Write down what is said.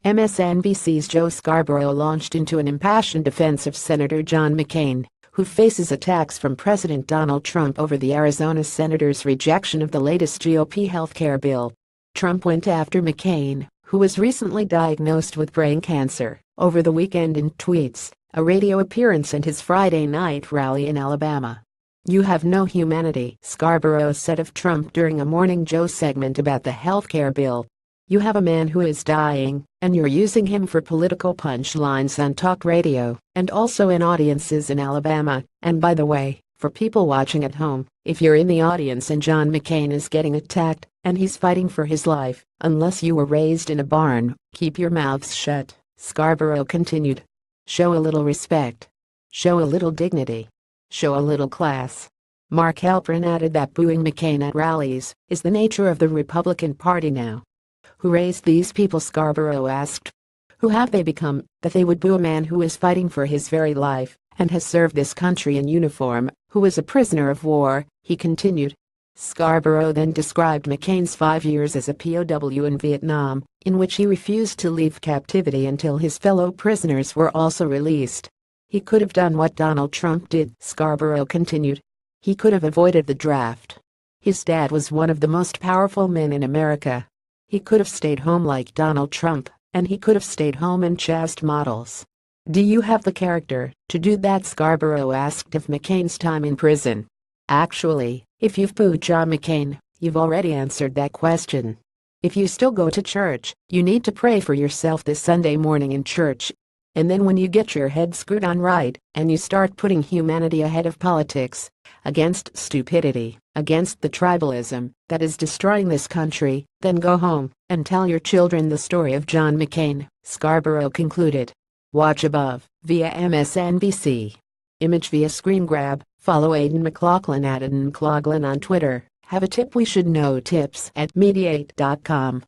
MSNBC's Joe Scarborough launched into an impassioned defense of Senator John McCain, who faces attacks from President Donald Trump over the Arizona senator's rejection of the latest GOP healthcare bill. Trump went after McCain, who was recently diagnosed with brain cancer, over the weekend in tweets, a radio appearance and his Friday night rally in Alabama. "You have no humanity," Scarborough said of Trump during a Morning Joe segment about the healthcare bill. "You have a man who is dying, and you're using him for political punchlines on talk radio, and also in audiences in Alabama. And by the way, for people watching at home, if you're in the audience and John McCain is getting attacked, and he's fighting for his life, unless you were raised in a barn, keep your mouths shut," Scarborough continued. "Show a little respect. Show a little dignity. Show a little class." Mark Halperin added that booing McCain at rallies is the nature of the Republican Party now. "Who raised these people?" Scarborough asked. "Who have they become, that they would boo a man who is fighting for his very life, and has served this country in uniform, who is a prisoner of war?" he continued. Scarborough then described McCain's 5 years as a POW in Vietnam, in which he refused to leave captivity until his fellow prisoners were also released. "He could have done what Donald Trump did," Scarborough continued. "He could have avoided the draft. His dad was one of the most powerful men in America. He could have stayed home like Donald Trump, and he could have stayed home and chased models. Do you have the character to do that?" Scarborough asked of McCain's time in prison. "Actually, if you've booed John McCain, you've already answered that question. If you still go to church, you need to pray for yourself this Sunday morning in church. And then when you get your head screwed on right, and you start putting humanity ahead of politics, against stupidity, against the tribalism that is destroying this country, then go home and tell your children the story of John McCain," Scarborough concluded. Watch above, via MSNBC. Image via screen grab. Follow Aidan McLaughlin at Aidan McLaughlin on Twitter. Have a tip we should know, tips@mediate.com.